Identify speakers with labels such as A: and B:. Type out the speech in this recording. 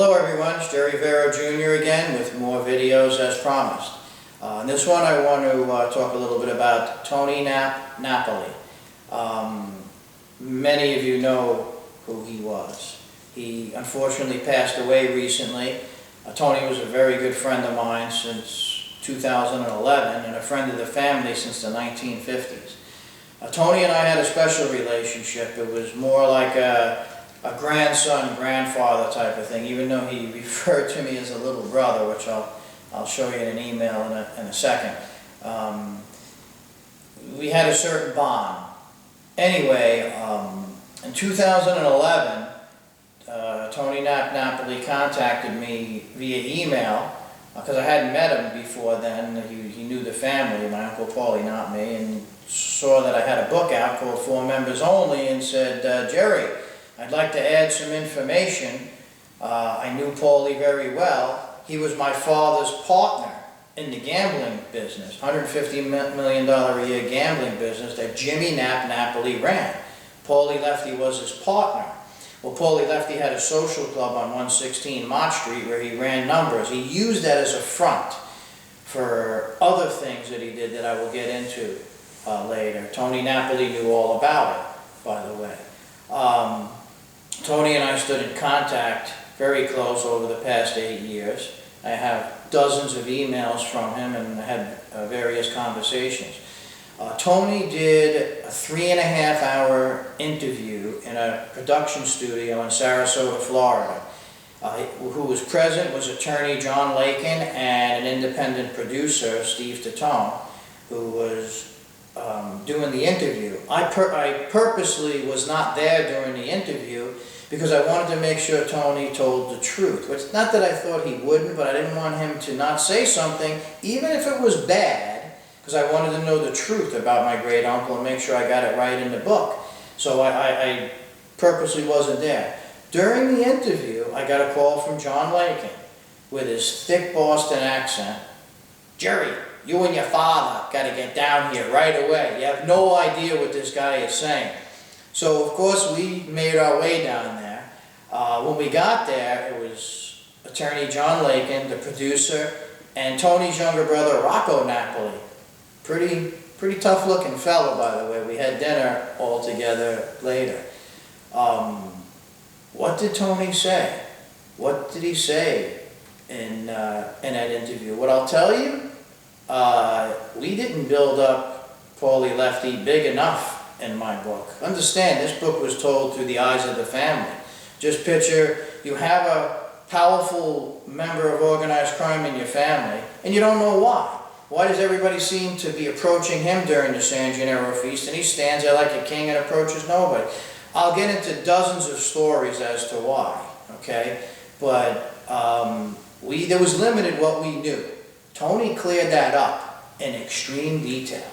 A: Hello everyone, it's Jerry Vero Jr. again with more videos as promised. In this one I want to talk a little bit about Tony Napoli. Many of you know who he was. He unfortunately passed away recently. Tony was a very good friend of mine since 2011 and a friend of the family since the 1950s. Tony and I had a special relationship. It was more like a grandson, grandfather type of thing, even though he referred to me as a little brother, which I'll show you in an email in a second. We had a certain bond. Anyway, in 2011, Tony Napoli contacted me via email because I hadn't met him before then. He knew the family, my Uncle Paulie, not me, and saw that I had a book out called 4 Members Only and said, Jerry, I'd like to add some information. I knew Paulie very well. He was my father's partner in the gambling business, $150 million a year gambling business that Jimmy Napoli ran. Paulie Lefty was his partner. Well, Paulie Lefty had a social club on 116 Mott Street where he ran numbers. He used that as a front for other things that he did that I will get into later. Tony Napoli knew all about it, by the way. Tony and I stood in contact very close over the past 8 years. I have dozens of emails from him and had various conversations. Tony did a 3.5-hour interview in a production studio in Sarasota, Florida. Who was present was attorney John Lakin and an independent producer, Steve Tatone, who was doing the interview. I purposely was not there during the interview because I wanted to make sure Tony told the truth. It's not that I thought he wouldn't, but I didn't want him to not say something, even if it was bad, because I wanted to know the truth about my great uncle and make sure I got it right in the book. So I purposely wasn't there. During the interview, I got a call from John Lakin with his thick Boston accent. Jerry, you and your father got to get down here right away. You have no idea what this guy is saying. So, of course, we made our way down there. When we got there, it was attorney John Lakin, the producer, and Tony's younger brother, Rocco Napoli. Pretty tough-looking fellow, by the way. We had dinner all together later. What did Tony say? What did he say in that interview? What I'll tell you, we didn't build up Paulie Lefty big enough in my book. Understand, this book was told through the eyes of the family. Just picture, you have a powerful member of organized crime in your family, and you don't know why. Why does everybody seem to be approaching him during the San Gennaro feast, and he stands there like a king and approaches nobody? I'll get into dozens of stories as to why, okay? But there was limited what we knew. Tony cleared that up in extreme detail.